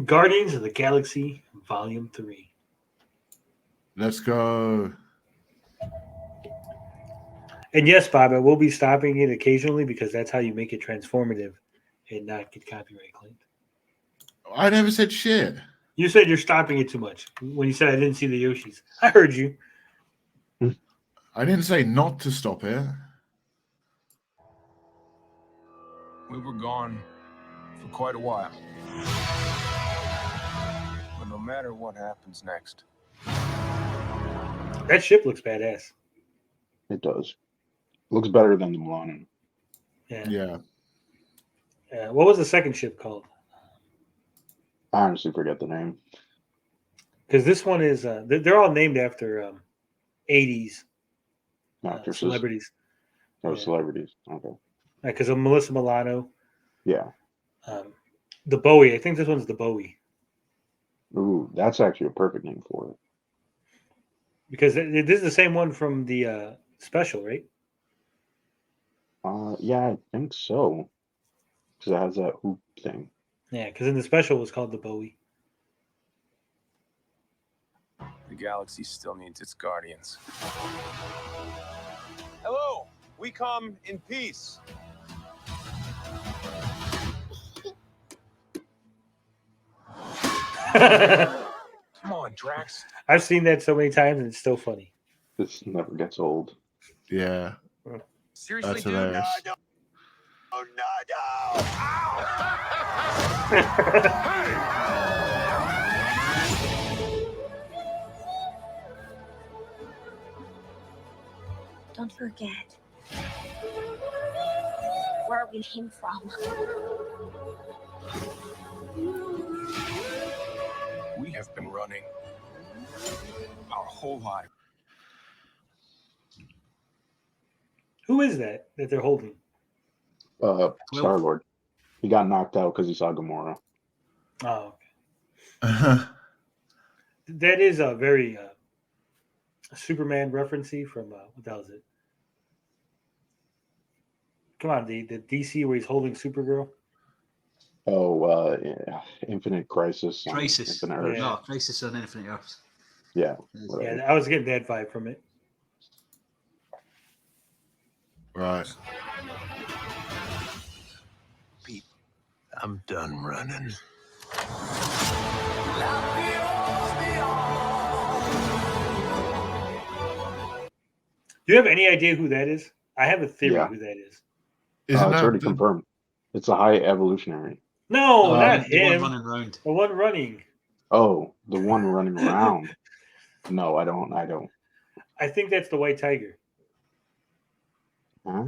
Guardians of the Galaxy Volume 3. Let's go. And yes, Bob, I will be stopping it occasionally because that's how you make it transformative and not get copyright claimed. I never said shit. You said you're stopping it too much when you said I didn't see the Yoshis. I heard you. I didn't say not to stop it. We were gone for quite a while. But no matter what happens next, That ship looks badass. It does. Looks better than the Millennium. Yeah. What was the second ship called? I honestly forget the name. Because this one is they're all named after 80s Actresses. celebrities. Oh, celebrities. Okay. Because of Melissa Milano. Yeah. The Bowie. I think this one's the Bowie. Ooh, that's actually a perfect name for it. Because this is the same one from the special, right? Yeah, I think so. Because it has that hoop thing. Yeah, because in the special it was called the Bowie. the galaxy still needs its guardians. Hello, we come in peace. Come on, Drax. I've seen that so many times and it's still funny. This never gets old. Yeah. Seriously, That's dude? hilarious. No. Oh, no. Don't forget where we came from. We have been running our whole life. Who is that they're holding? Star-Lord. He got knocked out because he saw Gamora. Oh, okay. That is a very Superman referencey from what the hell is it? Come on, the DC where he's holding Supergirl. Oh, yeah. Infinite Crisis. Crisis. Infinite Earth. No, Crisis on Infinite Earths. Yeah. Yeah, I was getting that vibe from it. Right. Pete, I'm done running. Do you have any idea who that is? I have a theory Yeah. who that is. Isn't It's that already the- confirmed. It's a high evolutionary. No, not the him. one running round. The one running. Oh, the one running around. No, I don't. I think that's the White Tiger. Huh?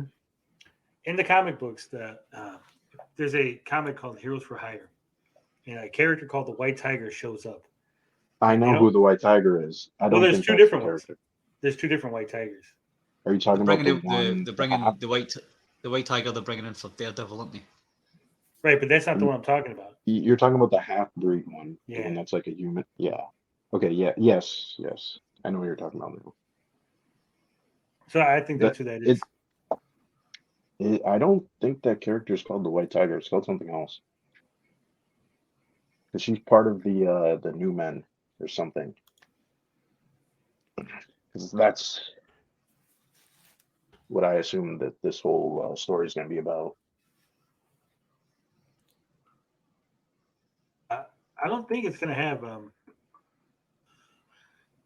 In the comic books, there's a comic called Heroes for Hire, and a character called the White Tiger shows up. I know who the White Tiger is. I don't there's think two that's different the ones. character. There's two different White Tigers. Are you talking about the one? They're bringing the white tiger. They're bringing in for Daredevil, aren't they? Right, but that's not the one I'm talking about. You're talking about the half-breed one. Yeah. The one that's like a human. Yeah. Okay. Yeah. Yes. I know what you're talking about now. So I think that's who that is. I don't think that character is called the White Tiger. It's called something else. Because she's part of the New Men or something. Because that's what I assume that this whole story is going to be about. I don't think it's going to have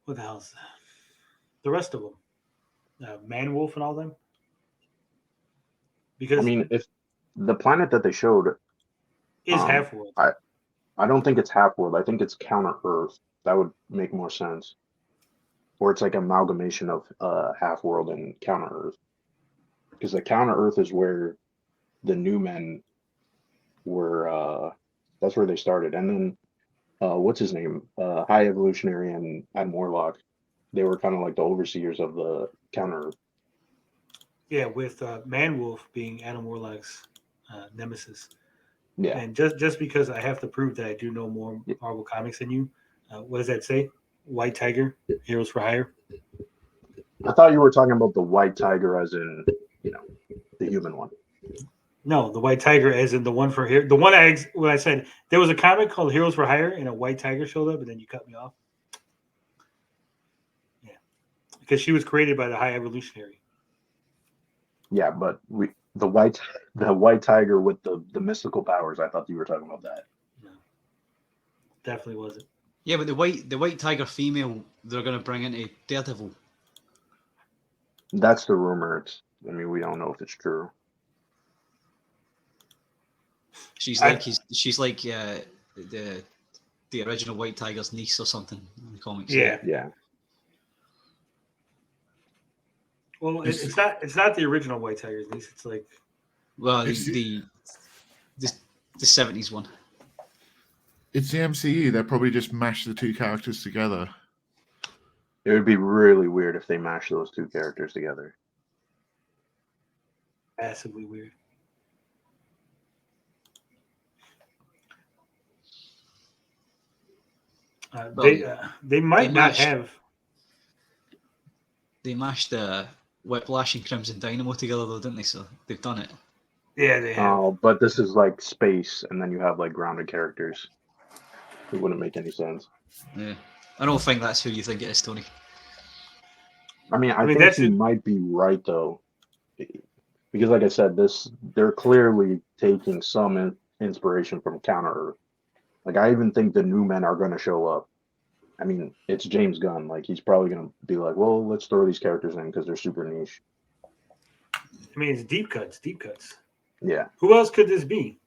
what the hell's the rest of them, Man-Wolf and all them. Because I mean, if the planet that they showed is Half-World. I don't think it's Half-World. I think it's Counter-Earth. That would make more sense. Or it's like an amalgamation of Half-World and Counter-Earth. Because the Counter-Earth is where the New Men were. That's where they started. And then, what's his name? High Evolutionary and Adam Warlock. They were kind of like the overseers of the Counter-Earth. Yeah, with Man-Wolf being Adam Warlock's nemesis. Yeah. And just because I have to prove that I do know more Marvel comics than you, what does that say? White Tiger, Heroes for Hire? I thought you were talking about the White Tiger as in, the human one. No, the White Tiger, as in the one for here. The one when I said there was a comic called Heroes for Hire, and a White Tiger showed up, and then you cut me off. Yeah, because she was created by the High Evolutionary. Yeah, but the white tiger with the mystical powers. I thought you were talking about that. No, definitely wasn't. Yeah, but the white tiger female they're gonna bring into Daredevil. That's the rumor. We don't know if it's true. She's like the original White Tiger's niece or something in the comics. Yeah. Yeah. Well, it's not the original White Tiger's niece. It's like the 70s one. It's the MCU. They'll probably just mash the two characters together. It would be really weird if they mashed those two characters together. massively weird. They might not have. They mashed Whiplash and Crimson Dynamo together, though, didn't they? So they've done it. Yeah, they have. Oh, but this is like space, and then you have like grounded characters. It wouldn't make any sense. Yeah, I don't think that's who you think it is, Tony. I think you might be right though, because like I said, they're clearly taking some inspiration from Counter Earth. Like I even think the New Men are going to show up. I mean, it's James Gunn. Like he's probably going to be like, well, let's throw these characters in because they're super niche. I mean, it's deep cuts. Yeah. Who else could this be?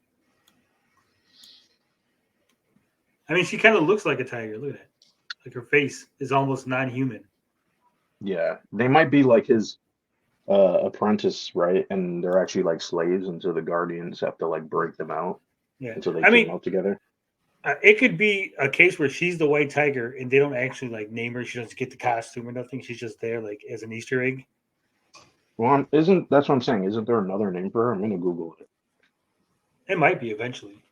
I mean, she kind of looks like a tiger. Look at that. Like her face is almost non-human. Yeah. They might be like his apprentice, right? And they're actually like slaves, and so the Guardians have to like break them out. Yeah. And so they came out together. It could be a case where she's the White Tiger and they don't actually like name her. She doesn't get the costume or nothing. She's just there like as an Easter egg. Well, that's what I'm saying? Isn't there another name for her? I'm gonna Google it. It might be eventually.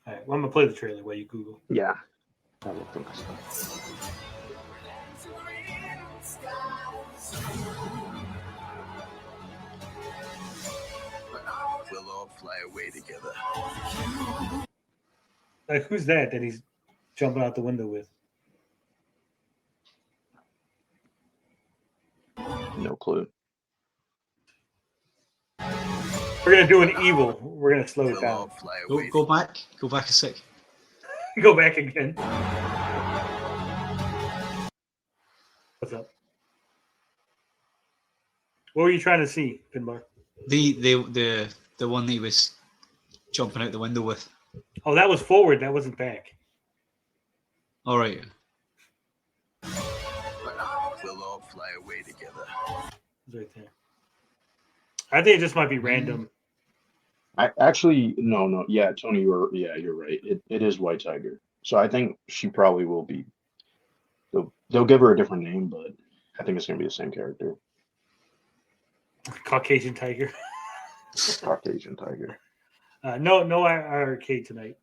All right, well, I'm gonna play the trailer while you Google. Yeah. We'll all fly away together. Like, who's that he's jumping out the window with? No clue. We're gonna do an evil. We're gonna slow it down. Go back a sec. Go back again. What's up? What were you trying to see, Finbar? The one that he was jumping out the window with. Oh, that was forward. That wasn't back. All right. We'll all fly away together. It's right there. I think it just might be random. I actually no. Yeah, Tony, you're right. It is White Tiger. So I think she probably will be. They'll give her a different name, but I think it's gonna be the same character. Caucasian tiger. Caucasian tiger. No arcade tonight.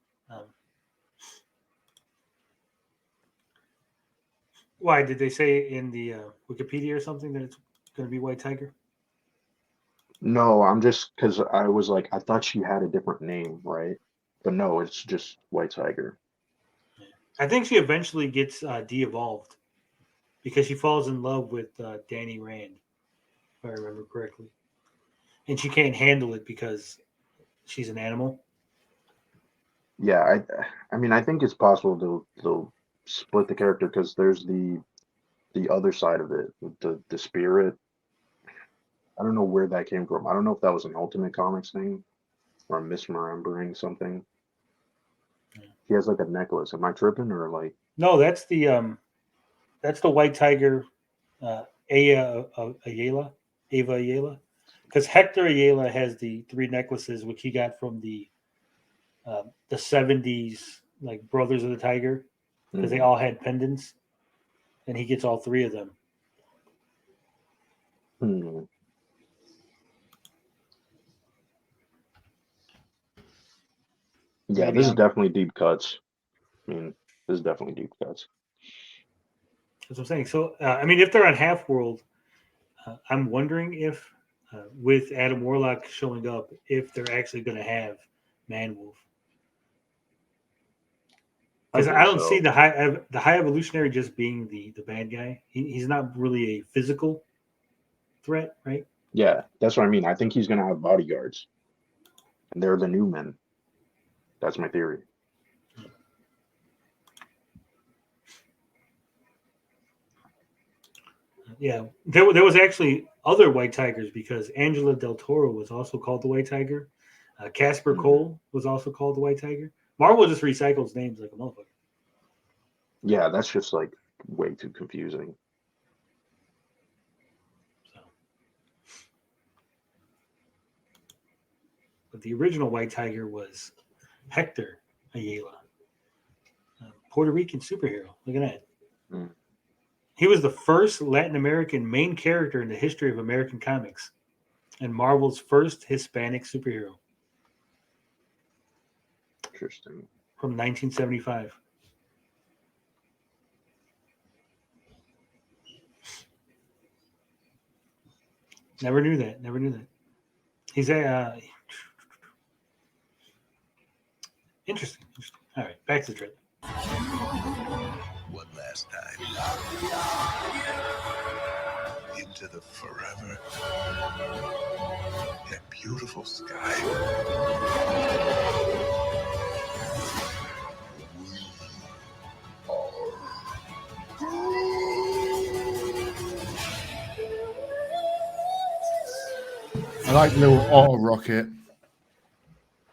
Why did they say in the Wikipedia or something that it's going to be White Tiger? No, I'm just because I was like, I thought she had a different name, right? But no, it's just White Tiger. I think she eventually gets de-evolved because she falls in love with Danny Rand, if I remember correctly. And she can't handle it because she's an animal. Yeah, I mean, I think it's possible they'll split the character because there's the other side of it, the spirit. I don't know where that came from. I don't know if that was an Ultimate Comics thing or I'm misremembering something. He has like a necklace. Am I tripping or like? No, that's the White Tiger, Ava Ayala, because Hector Ayala has the 3 necklaces which he got from the 70s like Brothers of the Tiger because they all had pendants, and he gets all 3 of them. Yeah, this is definitely deep cuts. I mean, this is definitely deep cuts. That's what I'm saying. So, I mean, if they're on Half World, I'm wondering if with Adam Warlock showing up if they're actually going to have Man-Wolf. Because I don't see the high evolutionary just being the bad guy. He's not really a physical threat, right? Yeah, that's what I mean. I think he's gonna have bodyguards, and they're the new men. That's my theory. Yeah, there was actually other White Tigers because Angela Del Toro was also called the White Tiger. Casper Cole was also called the White Tiger. Marvel just recycles names like a motherfucker. Yeah, that's just like way too confusing. So. But the original White Tiger was Hector Ayala, a Puerto Rican superhero. Look at that. Mm. He was the first Latin American main character in the history of American comics and Marvel's first Hispanic superhero Interesting. from 1975. Never knew that. He's a interesting. All right, back to the trailer. One last time. Into the forever and beautiful sky. I like the little auto rocket.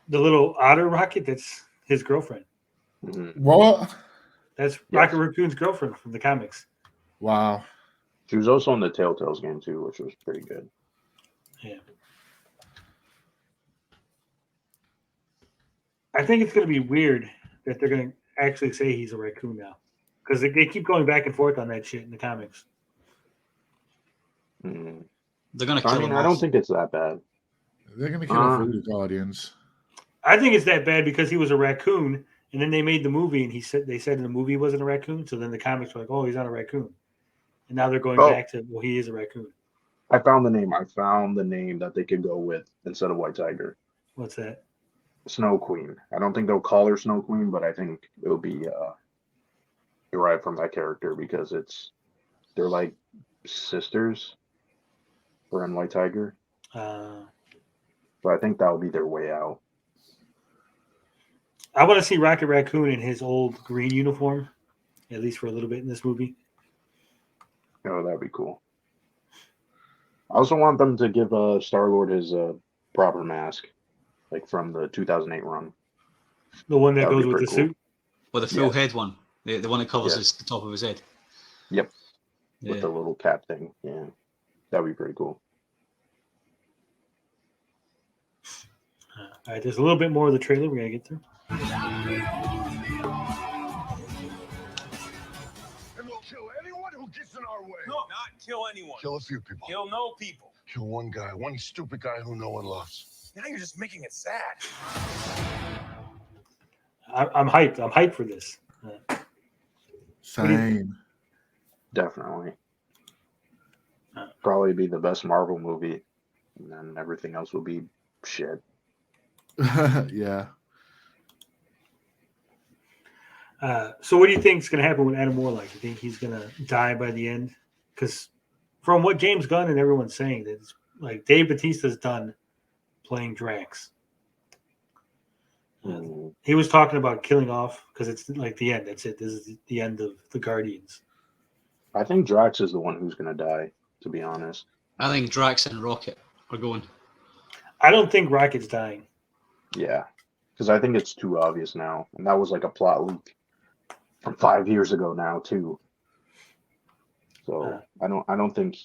The little otter rocket, that's his girlfriend. Mm-hmm. What? That's Yes. Rocket Raccoon's girlfriend from the comics. Wow. She was also in the Telltales game too, which was pretty good. Yeah. I think it's going to be weird that they're going to actually say he's a raccoon now. Because they keep going back and forth on that shit in the comics. Mm. They're gonna kill him I don't off. think it's that bad. They're going to kill off all the Guardians. I think it's that bad because he was a raccoon, and then they made the movie, and they said in the movie he wasn't a raccoon, so then the comics were like, oh, he's not a raccoon. And now they're going back to, well, he is a raccoon. I found the name. I found the name that they could go with instead of White Tiger. What's that? Snow Queen. I don't think they'll call her Snow Queen, but I think it'll be derived from that character because they're like sisters. For in White Tiger. So I think that'll be their way out. I want to see Rocket Raccoon in his old green uniform, at least for a little bit in this movie. Oh, that'd be cool. I also want them to give Star-Lord his proper mask, like from the 2008 run. The one that That would goes be with the pretty cool. suit? Well, the full Yes. head one. The one that covers Yes. the top of his head. Yep. Yeah. With the little cap thing. Yeah. That'd be pretty cool. All right, there's a little bit more of the trailer we got to get through. And we'll kill anyone who gets in our way. No, not kill anyone. Kill a few people. Kill no people. Kill one guy, one stupid guy who no one loves. Now you're just making it sad. I'm hyped. I'm hyped for this. Same. Definitely. Probably be the best Marvel movie, and then everything else will be shit. Yeah. So what do you think is going to happen with Adam Warlock? You think he's going to die by the end? Because from what James Gunn and everyone's saying, that it's like Dave Bautista's done playing Drax. He was talking about killing off because it's like the end. That's it. This is the end of the Guardians. I think Drax is the one who's going to die, to be honest. I think Drax and Rocket are going. I don't think Rocket's dying. Yeah, because I think it's too obvious now, and that was like a plot leak from 5 years ago now too. So I don't think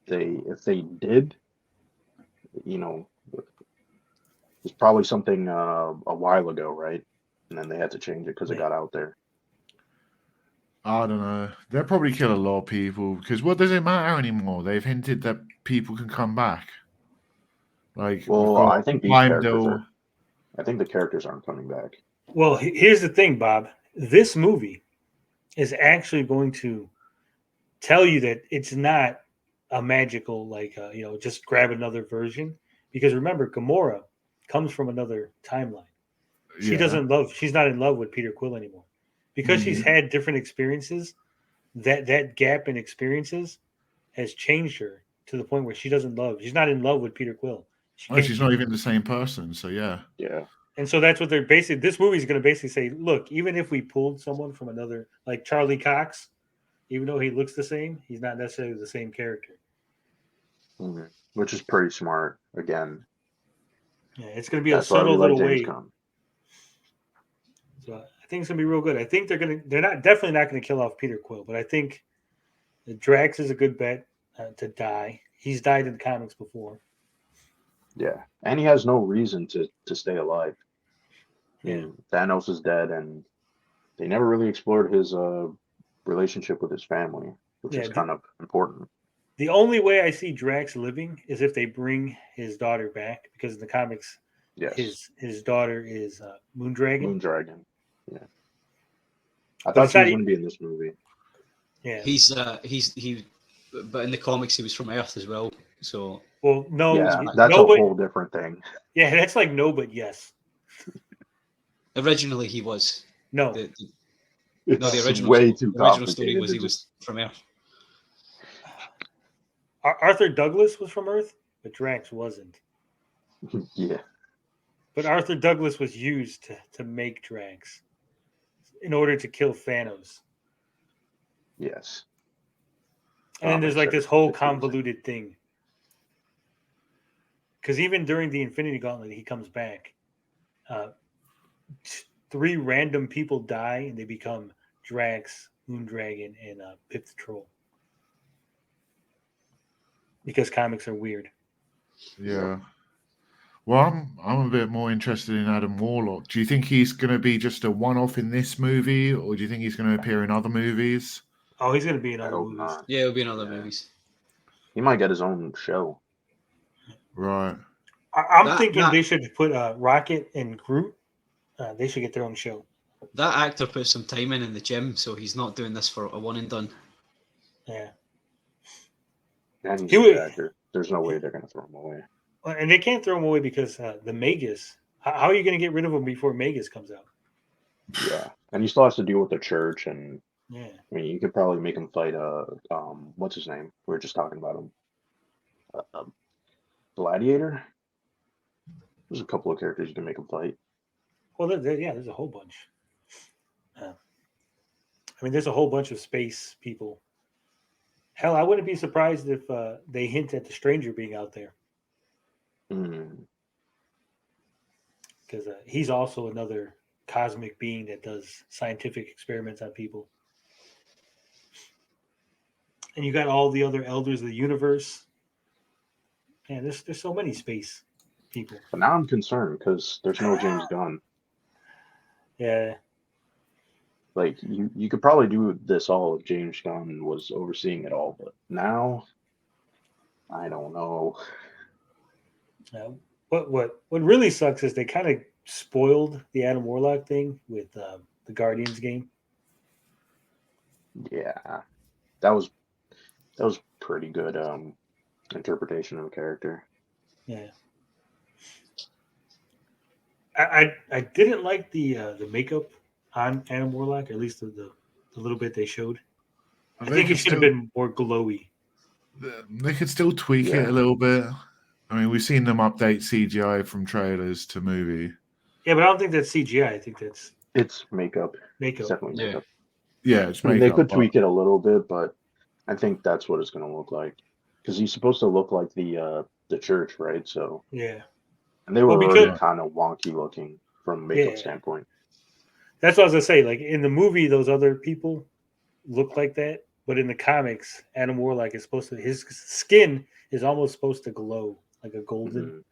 if they did, it's probably something a while ago, right? And then they had to change it because it got out there. I don't know. They'll probably kill a lot of people because what does it matter anymore? They've hinted that people can come back. Like, Well, I think Heimdall. I think the characters aren't coming back. Well, here's the thing, Bob. This movie is actually going to tell you that it's not a magical just grab another version. Because remember, Gamora comes from another timeline. She Yeah. doesn't love. She's not in love with Peter Quill anymore because she's Mhm. had different experiences. That gap in experiences has changed her to the point where she doesn't love. She's not in love with Peter Quill. She Oh, can't, she's not even the same person. So yeah. Yeah. and so that's what they're basically. This movie is going to basically say, look, even if we pulled someone from another, like Charlie Cox, even though he looks the same, he's not necessarily the same character. Mhm. Which is pretty smart. Again, Yeah, it's going to be a that's why we subtle like little James way. Gunn. So I think it's going to be real good. I think they're not definitely not going to kill off Peter Quill, but I think Drax is a good bet to die. He's died in the comics before. Yeah, and he has no reason to stay alive. I Yeah. mean, Thanos is dead, and they never really explored his relationship with his family, which Yeah, is kind of important. the only way I see Drax living is if they bring his daughter back, because in the comics, Yes, his daughter is Moondragon. Moondragon. Yeah, I But thought it's she not. was going to be in this movie. Yeah. But in the comics he was from Earth as well. So Well, no, Yeah, that's no, a but whole different thing. yeah, that's like no, but yes, originally he was. no. No, the It's original way too the original story complicated was to he just. was from Earth. Arthur Douglas was from Earth, but Drax wasn't. Yeah, But Arthur Douglas was used to make Drax in order to kill Thanos. yes. And then there's Makes like this sense. whole It's confusing. convoluted thing. Because even during the Infinity Gauntlet, he comes back. 3 random people die, and they become Drax, Moondragon, and Pip the Troll. Because comics are weird. Yeah. Well, I'm a bit more interested in Adam Warlock. Do you think he's going to be just a one-off in this movie, or do you think he's going to appear in other movies? Oh, he's going to be in I other hope movies. not. Yeah, it'll be in other Yeah. movies. He might get his own show. Right. I'm thinking they should put Rocket and Groot. They should get their own show. That actor put some time in the gym, so he's not doing this for a one and done. Yeah. And he's He a would- good actor. There's no way they're going to throw him away. And they can't throw him away because the Magus. How are you going to get rid of him before Magus comes out? Yeah, and he still has to deal with the church, and Yeah. I mean, you could probably make him fight. What's his name? We were just talking about him. Gladiator. There's a couple of characters you can make him fight. Well, there's a whole bunch. I mean, there's a whole bunch of space people. Hell, I wouldn't be surprised if they hint at the Stranger being out there, Mm. because he's also another cosmic being that does scientific experiments on people. And you got all the other elders of the universe. Man, there's so many space people. But now I'm concerned because there's no James Gunn. Yeah. Like you could probably do this all if James Gunn was overseeing it all, but now I don't know. What really sucks is they kind of spoiled the Adam Warlock thing with the Guardians game. Yeah, that was pretty good interpretation of a character. Yeah. I didn't like the makeup on Adam Warlock, at least the little bit they showed. I think it should have been more glowy. They could still tweak it a little bit. I mean, we've seen them update CGI from trailers to movie. Yeah, but I don't think that's CGI. I think It's makeup. makeup. It's definitely makeup. Yeah, it's I mean, makeup. they could tweak it a little bit, but I think that's what it's going to look like. Because he's supposed to look like the church, right? So Yeah. and they were Well, already because- kind of wonky looking from a makeup Yeah. standpoint. That's what I was gonna say. Like in the movie, those other people look like that, but in the comics, Adam Warlock is supposed to. His skin is almost supposed to glow like a golden. Mhm.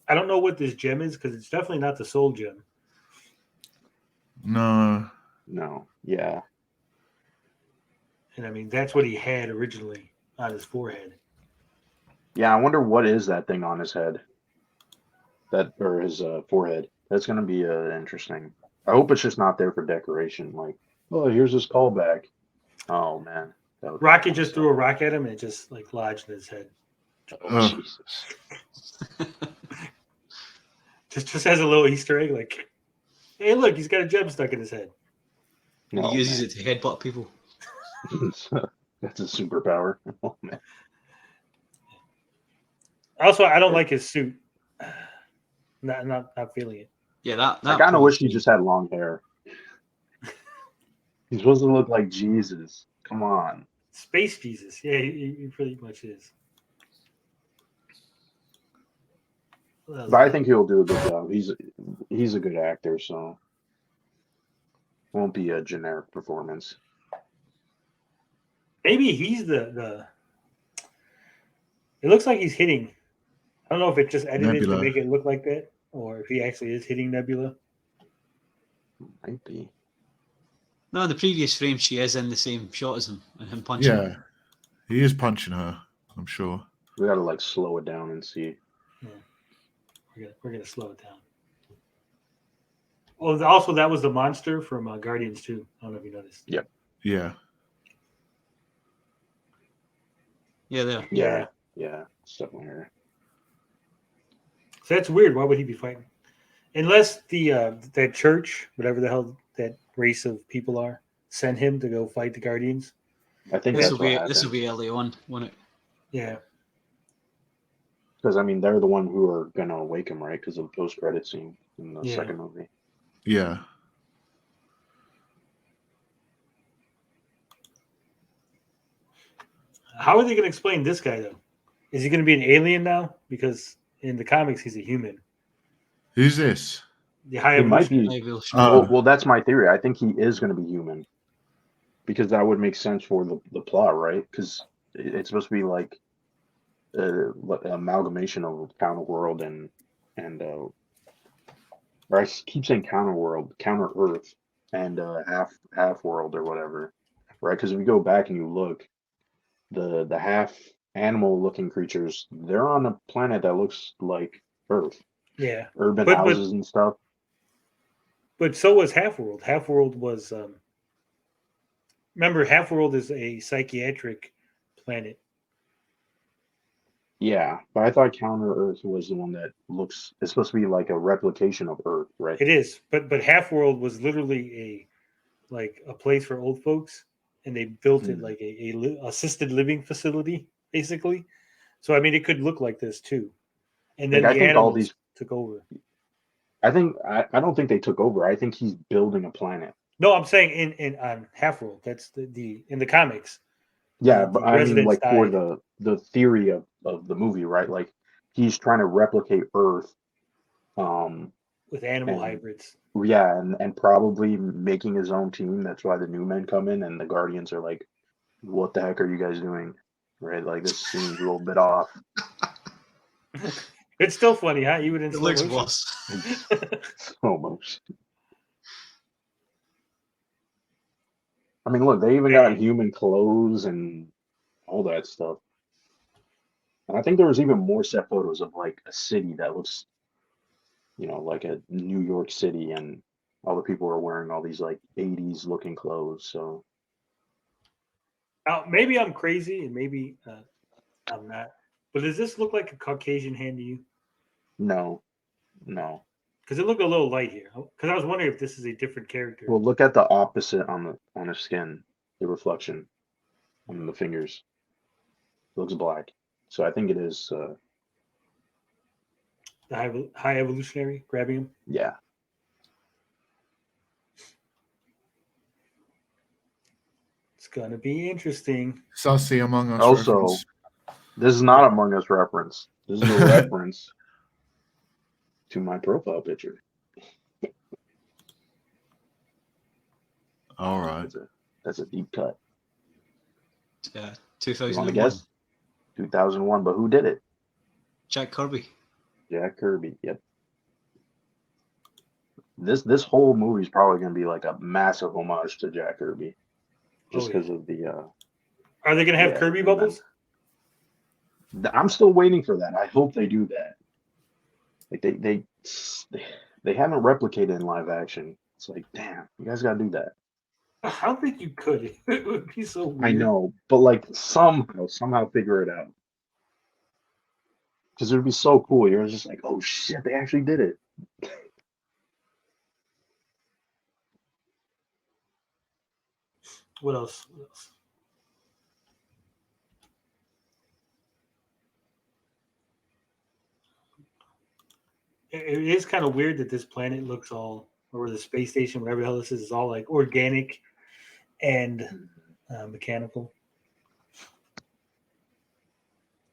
I don't know what this gem is because it's definitely not the soul gem. No. No, yeah, And I mean, that's what he had originally on his forehead. yeah. I wonder what is that thing on his head, or his forehead. That's going to be interesting. I hope it's just not there for decoration. Like, oh, here's this callback. Oh man, That would Rocket just threw a rock at him and it just like lodged in his head. Oh, Jesus. Just has a little Easter egg, like, hey, look, he's got a gem stuck in his head. And Oh, he uses man. it to headbutt people. That's a superpower. Oh, man. Also, I don't like his suit. Not feeling it. Yeah, that I kind of wish he probably- just had long hair. He's supposed to look like Jesus. Come on. Space Jesus. Yeah, he pretty much is. But I think he'll do a good job. He's a good actor, so won't be a generic performance. maybe he's the. It looks like he's hitting. I don't know if it just edited Nebula. to make it look like that, or if he actually is hitting Nebula. Might be. No, in the previous frame, she is in the same shot as him and him punching. Yeah, he is punching her. I'm sure. We gotta like slow it down and see. We're gonna slow it down. Oh, also that was the monster from Guardians 2. I don't know if you noticed. Yep. Yeah. Yeah, there. Yeah. Stuff in here. So that's weird. Why would he be fighting? Unless the that church, whatever the hell that race of people are, sent him to go fight the Guardians. I think This that's will what be happened. early on, won't it? Yeah. Because I mean, they're the one who are gonna awake him, right? Because of the post-credit scene in the Yeah. second movie. Yeah. How are they going to explain this guy though? Is he going to be an alien now? Because in the comics, he's a human. Who's this? The high It might evolution. be. Evolution. Well, that's my theory. I think he is going to be human, because that would make sense for the plot, right? Because it's supposed to be like an amalgamation of Counter World and or I keep saying Counter World, Counter Earth, and half World or whatever, right? Because if you go back and you look, the half animal looking creatures, they're on a planet that looks like Earth, Yeah. urban But- houses and stuff. But so was Half-World. Half-World was remember, Half-World is a psychiatric planet. Yeah, but I thought Counter Earth was the one that looks. It's supposed to be like a replication of Earth, right? It is, but Half-World was literally a place for old folks, and they built it like a assisted living facility, basically. So I mean, it could look like this too. And then Like, I the think all animals these- took over. I think I don't think they took over. I think he's building a planet. No, I'm saying in on Half-World. That's the in the comics. Yeah, The but I mean, residents like for died. the theory of the movie, right? Like he's trying to replicate Earth. With animal And- hybrids. Yeah, and probably making his own team. That's why the new men come in, and the Guardians are like, "What the heck are you guys doing?" Right? Like this seems a little bit off. It's still funny, huh? Even in It slow looks motion. worse. Almost. I mean, look, they even got human clothes and all that stuff. And I think there was even more set photos of like a city that looks, like a New York City, and all the people are wearing all these like 80s looking clothes. So Now, maybe I'm crazy, and maybe I'm not. But does this look like a Caucasian hand to you? no. Because it looked a little light here. Because I was wondering if this is a different character. Well, look at the opposite on the skin, the reflection on the fingers. It looks black. So I think it is. The high evolutionary grabbing him. Yeah. It's gonna be interesting. Sussy Among Us Also, reference. This is not Among Us reference. This is a reference to my profile picture. All right. That's a deep cut. Yeah, You want to 2001. guess? 2001, but who did it? Jack Kirby. Jack Kirby. Yep. This whole movie is probably going to be like a massive homage to Jack Kirby, just Oh, yeah. because of the. Are they gonna have Yeah, Kirby and bubbles? I'm still waiting for that. I hope they do that. Like they haven't replicated in live action. It's like, damn, you guys got to do that. I don't think you could. It would be so weird. I know, but like somehow figure it out. Because it would be so cool. You're just like, oh shit, they actually did it. What else? What else? It is kind of weird that this planet looks all, or the space station, whatever the hell this is all like organic and mechanical.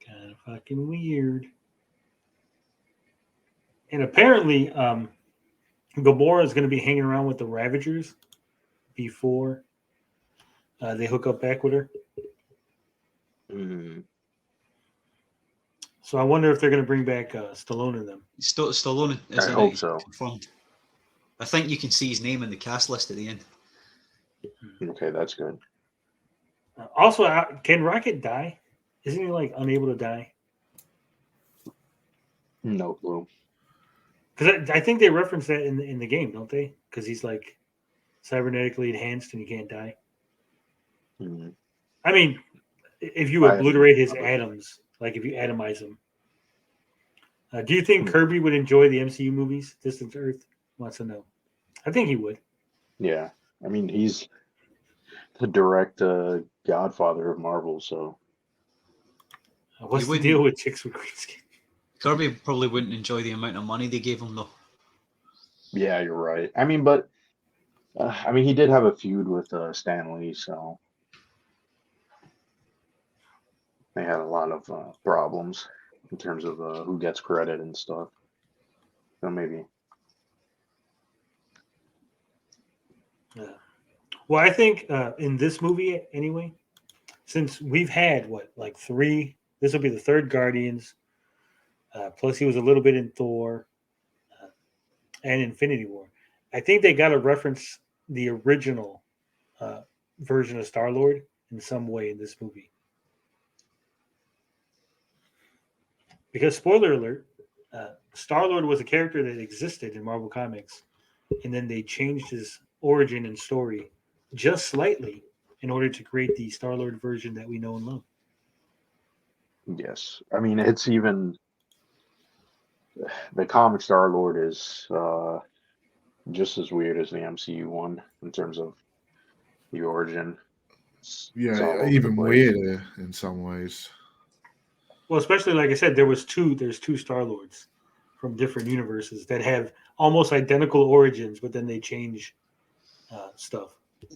Kind of fucking weird. And apparently, Gamora is going to be hanging around with the Ravagers before they hook up back with her. Mm. So I wonder if they're going to bring back Stallone in them. Stallone is I in hope it, so. confirmed. I think you can see his name in the cast list at the end. Okay, that's good. Also, can Rocket die? Isn't he like unable to die? No clue. Because I think they reference that in the game, don't they? Because he's like cybernetically enhanced and he can't die. Mm. I mean, if you I haven't obliterate his covered. atoms, like if you atomize them, do you think Kirby would enjoy the MCU movies? Distant Earth wants to know. I think he would. Yeah, I mean he's the direct godfather of Marvel, so What's You the deal wouldn't. with chicks with green skin? Kirby probably wouldn't enjoy the amount of money they gave him, though. yeah, you're right. I mean, but I mean he did have a feud with Stan Lee, so they had a lot of problems in terms of who gets credit and stuff. So maybe. Yeah. Well, I think in this movie, anyway, since we've had like three, this will be the third Guardians. Plus, he was a little bit in Thor and Infinity War. I think they got to reference the original version of Star Lord in some way in this movie. Because, spoiler alert, Star Lord was a character that existed in Marvel Comics, and then they changed his origin and story just slightly in order to create the Star Lord version that we know and love. Yes, I mean it's even the comic Star Lord is just as weird as the MCU one in terms of the origin. It's all Yeah, over the even place. weirder in some ways. Well, especially like I said, there's two Star Lords from different universes that have almost identical origins, but then they change stuff.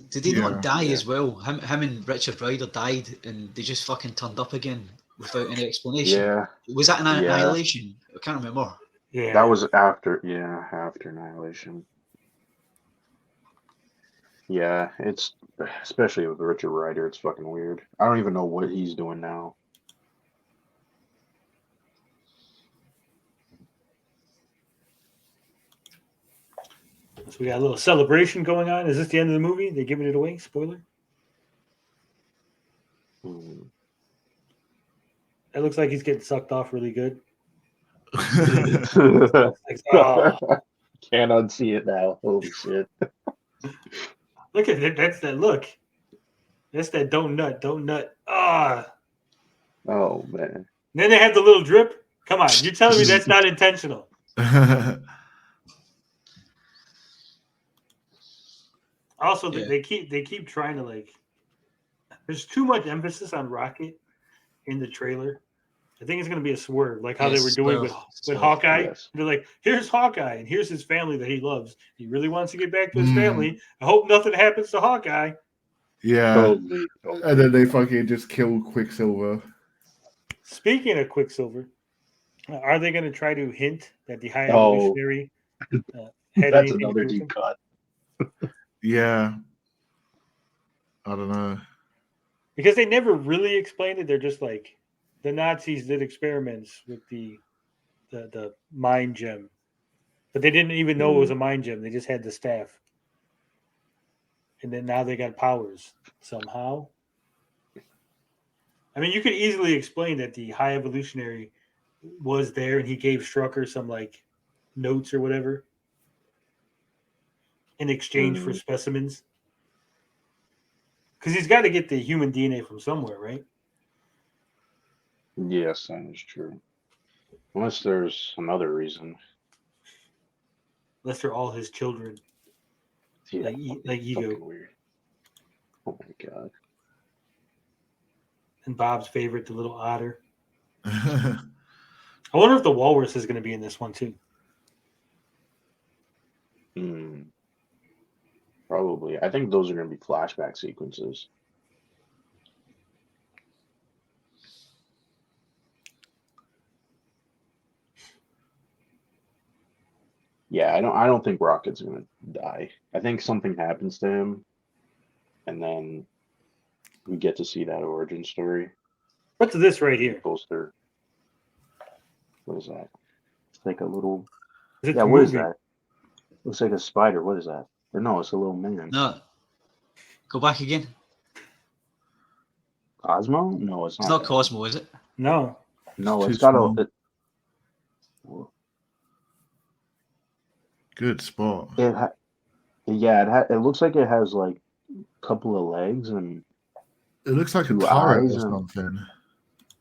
Did he not Yeah. die Yeah. as well? Him and Richard Rider died, and they just fucking turned up again without any explanation. Yeah, Was that an yeah. annihilation? I can't remember. Yeah, That was after Annihilation. Yeah, it's especially with Richard Rider, it's fucking weird. I don't even know what he's doing now. so we got a little celebration going on. Is this the end of the movie? They giving it away? Spoiler. Hmm. It looks like he's getting sucked off really good. Like, oh, Can't unsee it now. Holy shit. look at that! That's that look. That's that don't nut. Ah. Oh man. Then they have the little drip. Come on, you're telling me that's not intentional? Also, Yeah. they keep trying to like. There's too much emphasis on Rocket in the trailer. I think it's going to be a swerve, like how they were doing with Hawkeye. Yes. They're like, here's Hawkeye, and here's his family that he loves. He really wants to get back to his Mm. family. I hope nothing happens to Hawkeye. Yeah. Totally. And then they fucking just kill Quicksilver. Speaking of Quicksilver, are they going to try to hint that the High Oh. Evolutionary had That's anything to another do with deep him? cut. Yeah. I don't know. Because they never really explained it. They're just like, the Nazis did experiments with the mind gem, but they didn't even know it was a mind gem. They just had the staff, and then now they got powers somehow. I mean, you could easily explain that the High Evolutionary was there, and he gave Strucker some like notes or whatever in exchange for specimens. Because he's got to get the human DNA from somewhere, right? Yes, that is true. Unless there's another reason. Unless they're all his children, Yeah, like Ego fucking weird. Oh my god. and Bob's favorite, the little otter. I wonder if the walrus is going to be in this one too. Hmm. Probably. I think those are going to be flashback sequences. Yeah, I don't think Rocket's going to die. I think something happens to him, and then we get to see that origin story. What's this right here? Goes through. What is that? It's like a little. It's Yeah, what is moving. that? Looks like a spider. What is that? Or no, it's a little man. No. Go back again. Cosmo? No, it's It's not. not that. Cosmo, is it? No, No, It's it's too got small. a. Good spot. It looks like it has like a couple of legs and It looks like a two turret eyes or and something.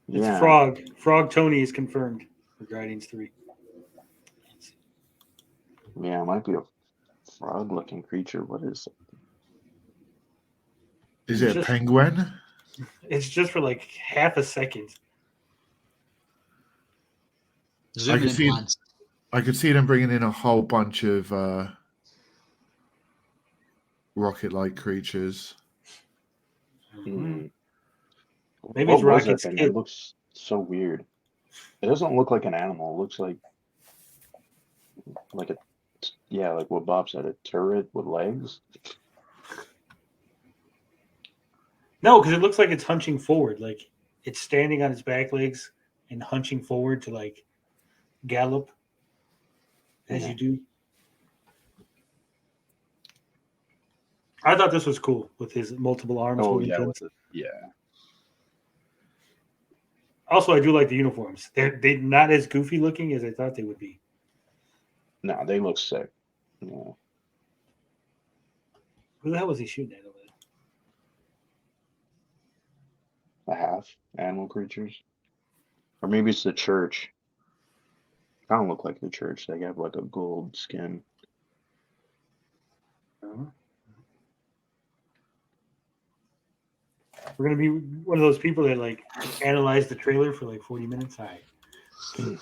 it's yeah. Frog. Frog Tony is confirmed for Guardians 3. Yeah, it might be a frog-looking creature. What is it? Is It's it a just- penguin? It's just for like half a second. Zoom in see- enhance. I could see them bringing in a whole bunch of rocket-like creatures. Hmm. Maybe What it's was Rocket's that thing? kid. It looks so weird. It doesn't look like an animal. It looks like a like what Bob said, a turret with legs. No, because it looks like it's hunching forward. Like it's standing on its back legs and hunching forward to like gallop as you do. I thought this was cool with his multiple arms. Oh holding yeah, guns. yeah. Also, I do like the uniforms. They're not as goofy looking as I thought they would be. No, they look sick. Yeah. Who the hell was he shooting at over there? A half animal creatures. Or maybe it's the church. Kind of look like the church. They have like a gold skin. We're gonna be one of those people that like analyze the trailer for like 40 minutes. All right.